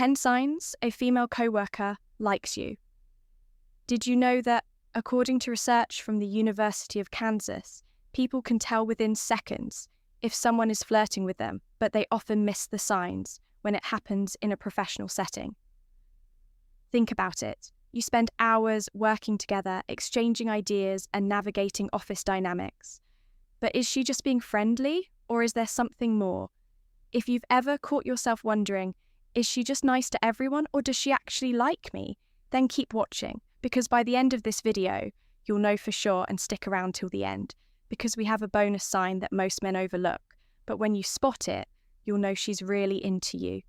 10 signs a female coworker likes you. Did you know that, according to research from the University of Kansas, people can tell within seconds if someone is flirting with them, but they often miss the signs when it happens in a professional setting? Think about it. You spend hours working together, exchanging ideas and navigating office dynamics. But is she just being friendly, or is there something more? If you've ever caught yourself wondering, is she just nice to everyone, or does she actually like me? Then keep watching, because by the end of this video, you'll know for sure, and stick around till the end, because we have a bonus sign that most men overlook. But when you spot it, you'll know she's really into you.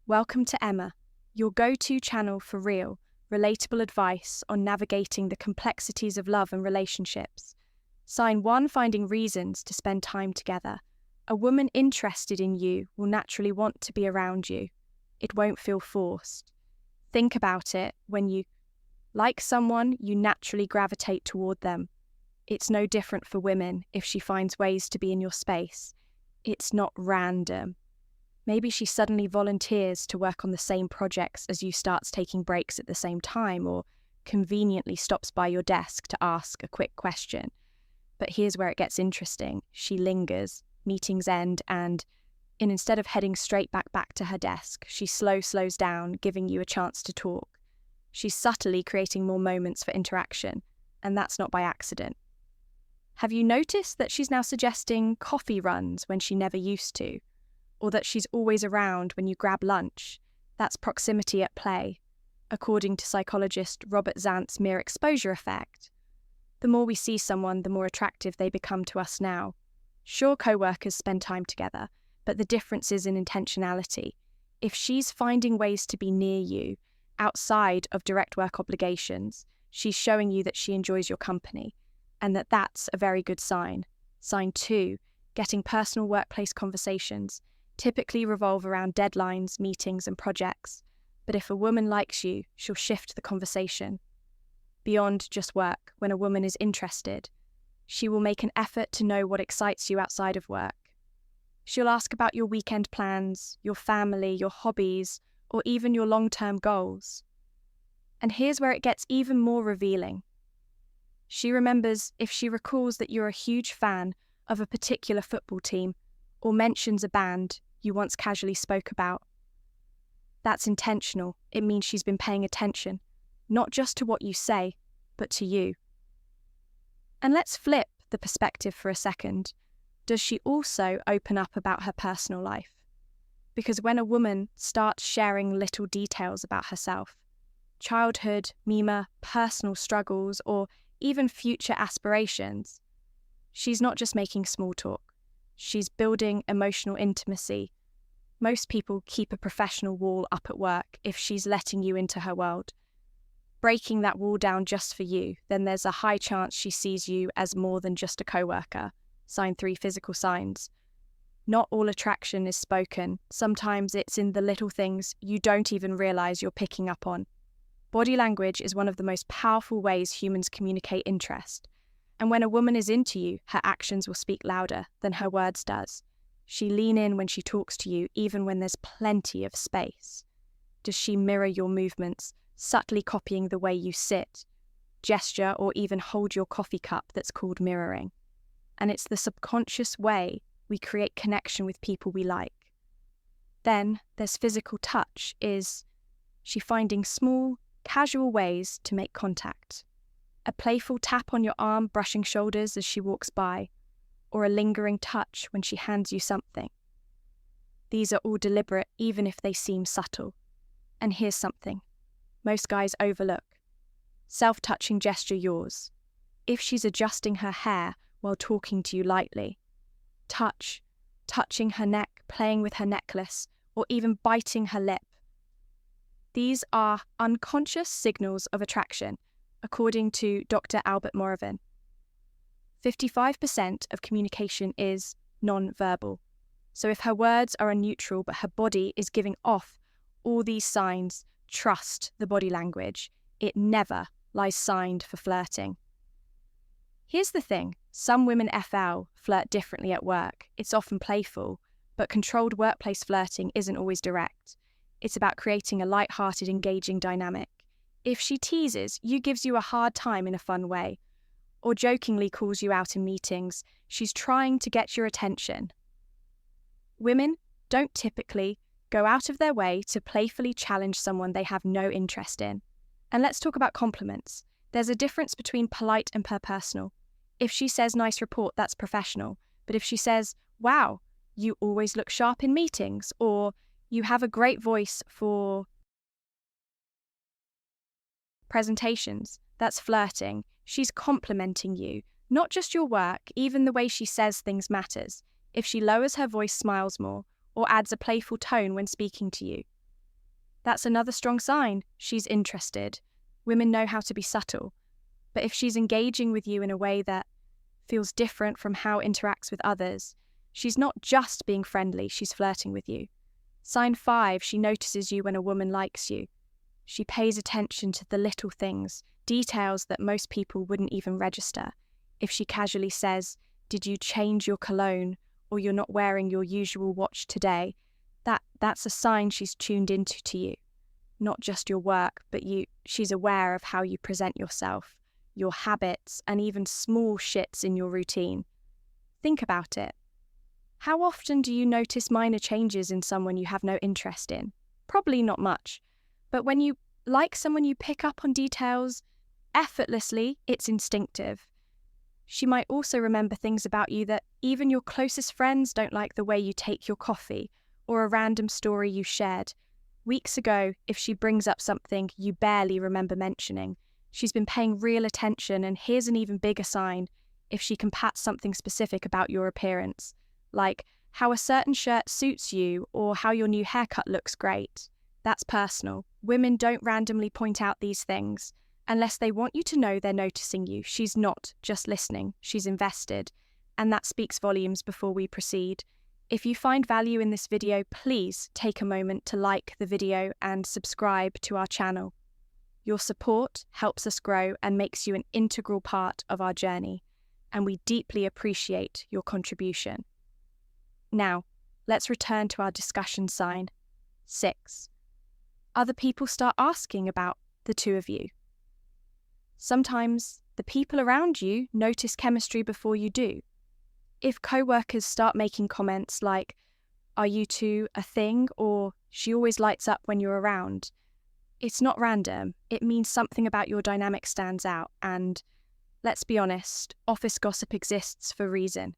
Welcome to Emma, your go-to channel for real, relatable advice on navigating the complexities of love and relationships. Sign 1, finding reasons to spend time together. A woman interested in you will naturally want to be around you. It won't feel forced. Think about it. When you like someone, you naturally gravitate toward them. It's no different for women if she finds ways to be in your space. It's not random. Maybe she suddenly volunteers to work on the same projects as you, starts taking breaks at the same time, or conveniently stops by your desk to ask a quick question. But here's where it gets interesting. She lingers, meetings end, and instead of heading straight back to her desk, she slows down, giving you a chance to talk. She's subtly creating more moments for interaction, and that's not by accident. Have you noticed that she's now suggesting coffee runs when she never used to? Or that she's always around when you grab lunch? That's proximity at play, according to psychologist Robert Zant's mere exposure effect. The more we see someone, the more attractive they become to us now. Sure, co-workers spend time together, but the difference is in intentionality. If she's finding ways to be near you, outside of direct work obligations, she's showing you that she enjoys your company, and that's a very good sign. Sign 2, getting personal workplace conversations typically revolve around deadlines, meetings, and projects. But if a woman likes you, she'll shift the conversation. Beyond just work, when a woman is interested, she will make an effort to know what excites you outside of work. She'll ask about your weekend plans, your family, your hobbies, or even your long-term goals. And here's where it gets even more revealing. She remembers if she recalls that you're a huge fan of a particular football team, or mentions a band you once casually spoke about. That's intentional. It means she's been paying attention, not just to what you say, but to you. And let's flip the perspective for a second. Does she also open up about her personal life? Because when a woman starts sharing little details about herself, childhood, mima, personal struggles, or even future aspirations, she's not just making small talk. She's building emotional intimacy. Most people keep a professional wall up at work if she's letting you into her world. Breaking that wall down just for you, then there's a high chance she sees you as more than just a coworker. Sign 3, physical signs. Not all attraction is spoken. Sometimes it's in the little things you don't even realize you're picking up on. Body language is one of the most powerful ways humans communicate interest. And when a woman is into you, her actions will speak louder than her words does. She leans in when she talks to you, even when there's plenty of space. Does she mirror your movements, subtly copying the way you sit, gesture, or even hold your coffee cup? That's called mirroring. And it's the subconscious way we create connection with people we like. Then there's physical touch. Is she finding small, casual ways to make contact? A playful tap on your arm, brushing shoulders as she walks by, or a lingering touch when she hands you something. These are all deliberate, even if they seem subtle. And here's something most guys overlook. Self-touching gesture yours. If she's adjusting her hair while talking to you lightly, touching her neck, playing with her necklace, or even biting her lip. These are unconscious signals of attraction, according to Dr. Albert Moravin. 55% of communication is non-verbal. So if her words are neutral but her body is giving off all these signs, trust the body language. It never lies signed for flirting. Here's the thing. Some women flirt differently at work. It's often playful, but controlled workplace flirting isn't always direct. It's about creating a light-hearted, engaging dynamic. If she teases you, gives you a hard time in a fun way, or jokingly calls you out in meetings, she's trying to get your attention. Women don't typically go out of their way to playfully challenge someone they have no interest in. And let's talk about compliments. There's a difference between polite and personal. If she says nice report, that's professional. But if she says, wow, you always look sharp in meetings, or you have a great voice for presentations, that's flirting. She's complimenting you, not just your work, even the way she says things matters. If she lowers her voice, smiles more, or adds a playful tone when speaking to you, that's another strong sign she's interested. Women know how to be subtle, but if she's engaging with you in a way that feels different from how it interacts with others, she's not just being friendly, she's flirting with you. Sign 5, she notices you when a woman likes you. She pays attention to the little things, details that most people wouldn't even register. If she casually says, did you change your cologne, or you're not wearing your usual watch today, that's a sign she's tuned into to you. Not just your work, but you. She's aware of how you present yourself, your habits, and even small shits in your routine. Think about it. How often do you notice minor changes in someone you have no interest in? Probably not much. But when you like someone, you pick up on details effortlessly. It's instinctive. She might also remember things about you that even your closest friends don't like, the way you take your coffee, or a random story you shared weeks ago. If she brings up something you barely remember mentioning, she's been paying real attention. And here's an even bigger sign: if she can pat something specific about your appearance, like how a certain shirt suits you or how your new haircut looks great. That's personal. Women don't randomly point out these things unless they want you to know they're noticing you. She's not just listening, she's invested. And that speaks volumes. Before we proceed, if you find value in this video, please take a moment to like the video and subscribe to our channel. Your support helps us grow and makes you an integral part of our journey, and we deeply appreciate your contribution. Now, let's return to our discussion. Sign 6. Other people start asking about the two of you. Sometimes the people around you notice chemistry before you do. If coworkers start making comments like, are you two a thing, or she always lights up when you're around, it's not random. It means something about your dynamic stands out. And let's be honest, office gossip exists for a reason.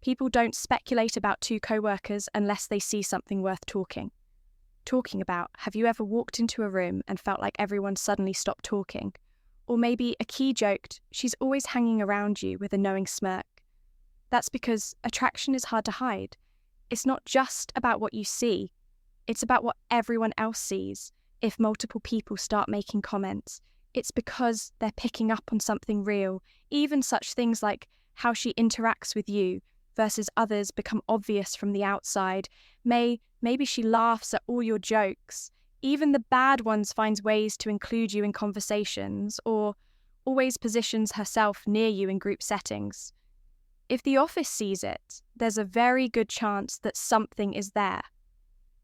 People don't speculate about two coworkers unless they see something worth talking about. Have you ever walked into a room and felt like everyone suddenly stopped talking? Or maybe a key joked, she's always hanging around you, with a knowing smirk. That's because attraction is hard to hide. It's not just about what you see, it's about what everyone else sees. If multiple people start making comments, it's because they're picking up on something real. Even such things like how she interacts with you versus others become obvious from the outside. Maybe she laughs at all your jokes. Even the bad ones finds ways to include you in conversations, or always positions herself near you in group settings. If the office sees it, there's a very good chance that something is there.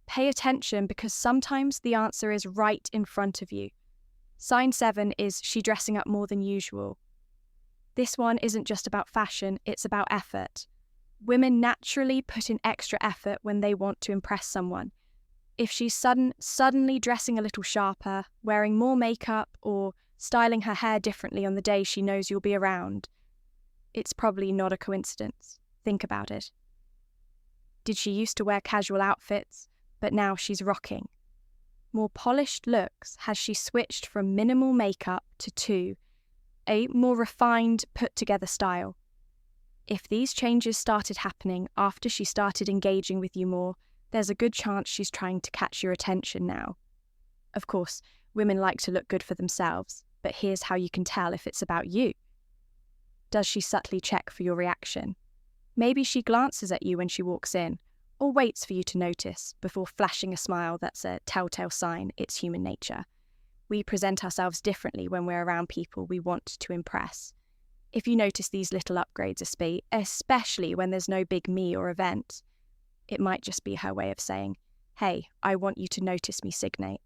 Pay attention, because sometimes the answer is right in front of you. Sign 7 is she dressing up more than usual. This one isn't just about fashion, it's about effort. Women naturally put in extra effort when they want to impress someone. If she's suddenly dressing a little sharper, wearing more makeup, or styling her hair differently on the day she knows you'll be around, it's probably not a coincidence. Think about it. Did she used to wear casual outfits, but now she's rocking more polished looks? Has she switched from minimal makeup to a more refined, put-together style? If these changes started happening after she started engaging with you more, there's a good chance she's trying to catch your attention now. Of course, women like to look good for themselves, but here's how you can tell if it's about you. Does she subtly check for your reaction? Maybe she glances at you when she walks in, or waits for you to notice before flashing a smile. That's a telltale sign. It's human nature. We present ourselves differently when we're around people we want to impress. If you notice these little upgrades, especially when there's no big me or event, it might just be her way of saying, "Hey, I want you to notice me" signate?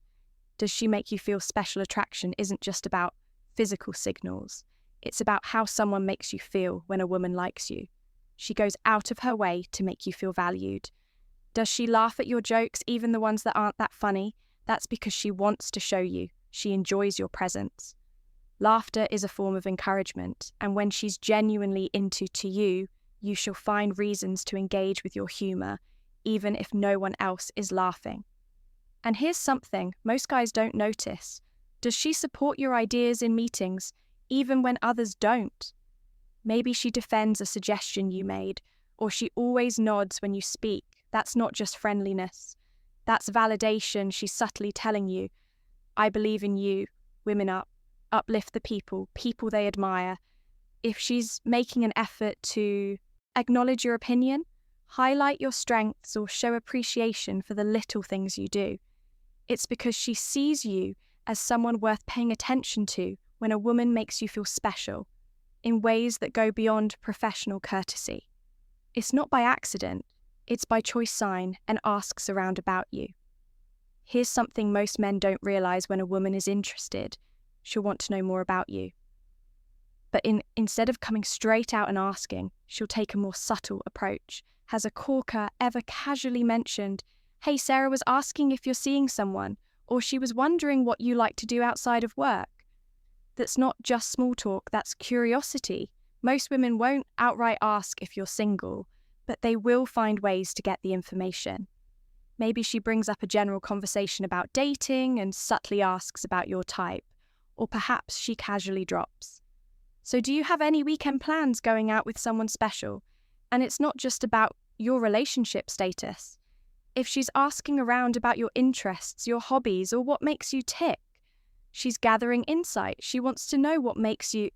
Does she make you feel special attraction isn't just about physical signals? It's about how someone makes you feel when a woman likes you. She goes out of her way to make you feel valued. Does she laugh at your jokes, even the ones that aren't that funny? That's because she wants to show you she enjoys your presence. Laughter is a form of encouragement, and when she's genuinely into you, you shall find reasons to engage with your humour, even if no one else is laughing. And here's something most guys don't notice. Does she support your ideas in meetings, even when others don't? Maybe she defends a suggestion you made, or she always nods when you speak. That's not just friendliness. That's validation. She's subtly telling you, I believe in you, women up, uplift the people they admire. If she's making an effort to acknowledge your opinion, highlight your strengths, or show appreciation for the little things you do, it's because she sees you as someone worth paying attention to when a woman makes you feel special in ways that go beyond professional courtesy. It's not by accident, it's by choice sign and asks around about you. Here's something most men don't realize: when a woman is interested, she'll want to know more about you. But instead of coming straight out and asking, she'll take a more subtle approach. Has a Coworker ever casually mentioned, "Hey, Sarah was asking if you're seeing someone," or "She was wondering what you like to do outside of work"? That's not just small talk, that's curiosity. Most women won't outright ask if you're single, but they will find ways to get the information. Maybe she brings up a general conversation about dating and subtly asks about your type, or perhaps she casually drops, "So do you have any weekend plans going out with someone special?" And it's not just about your relationship status. If she's asking around about your interests, your hobbies, or what makes you tick, she's gathering insight. She wants to know what makes you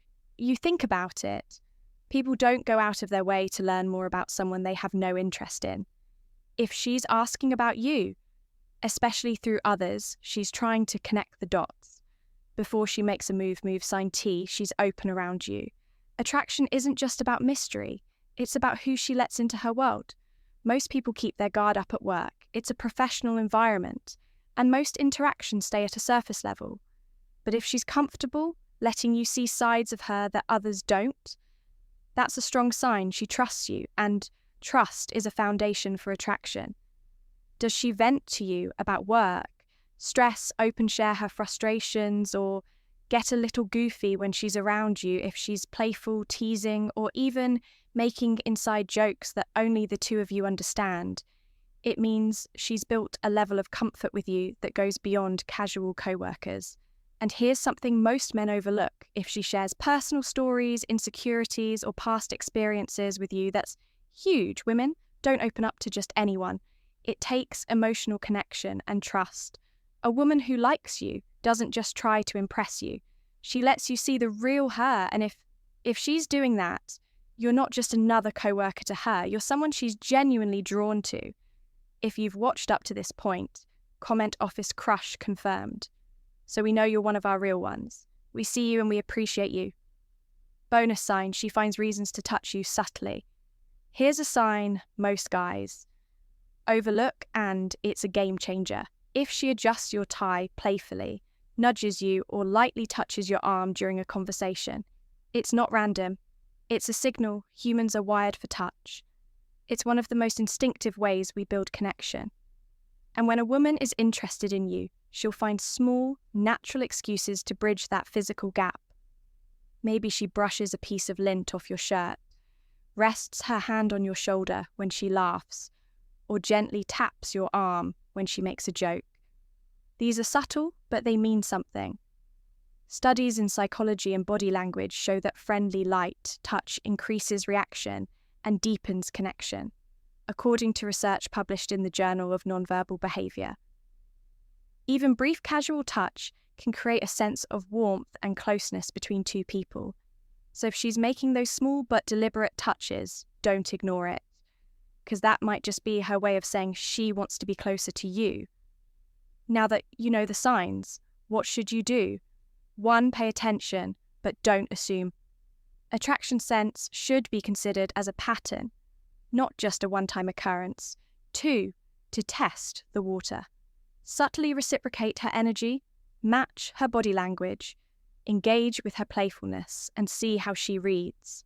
think about it. People don't go out of their way to learn more about someone they have no interest in. If she's asking about you, especially through others, she's trying to connect the dots. Before she makes a move sign T, she's open around you. Attraction isn't just about mystery, it's about who she lets into her world. Most people keep their guard up at work. It's a professional environment, and most interactions stay at a surface level. But if she's comfortable letting you see sides of her that others don't, that's a strong sign she trusts you, and trust is a foundation for attraction. Does she vent to you about work, stress, open share her frustrations, or get a little goofy when she's around you if she's playful, teasing, or even making inside jokes that only the two of you understand? It means she's built a level of comfort with you that goes beyond casual co-workers. And here's something most men overlook: if she shares personal stories, insecurities, or past experiences with you, that's huge. Women don't open up to just anyone. It takes emotional connection and trust. A woman who likes you doesn't just try to impress you. She lets you see the real her, and if she's doing that, you're not just another co-worker to her, you're someone she's genuinely drawn to. If you've watched up to this point, comment office crush confirmed. So we know you're one of our real ones. We see you and we appreciate you. Bonus sign: she finds reasons to touch you subtly. Here's a sign most guys overlook, and it's a game changer. If she adjusts your tie playfully, nudges you, or lightly touches your arm during a conversation, it's not random. It's a signal humans are wired for touch. It's one of the most instinctive ways we build connection. And when a woman is interested in you, she'll find small, natural excuses to bridge that physical gap. Maybe she brushes a piece of lint off your shirt, rests her hand on your shoulder when she laughs, or gently taps your arm when she makes a joke. These are subtle, but they mean something. Studies in psychology and body language show that friendly, light touch increases reaction and deepens connection, according to research published in the Journal of Nonverbal Behavior. Even brief casual touch can create a sense of warmth and closeness between two people. So if she's making those small but deliberate touches, don't ignore it, because that might just be her way of saying she wants to be closer to you. Now that you know the signs, what should you do? 1, pay attention, but don't assume. Attraction sense should be considered as a pattern, not just a one-time occurrence. 2, to test the water. Subtly reciprocate her energy, match her body language, engage with her playfulness, and see how she reads.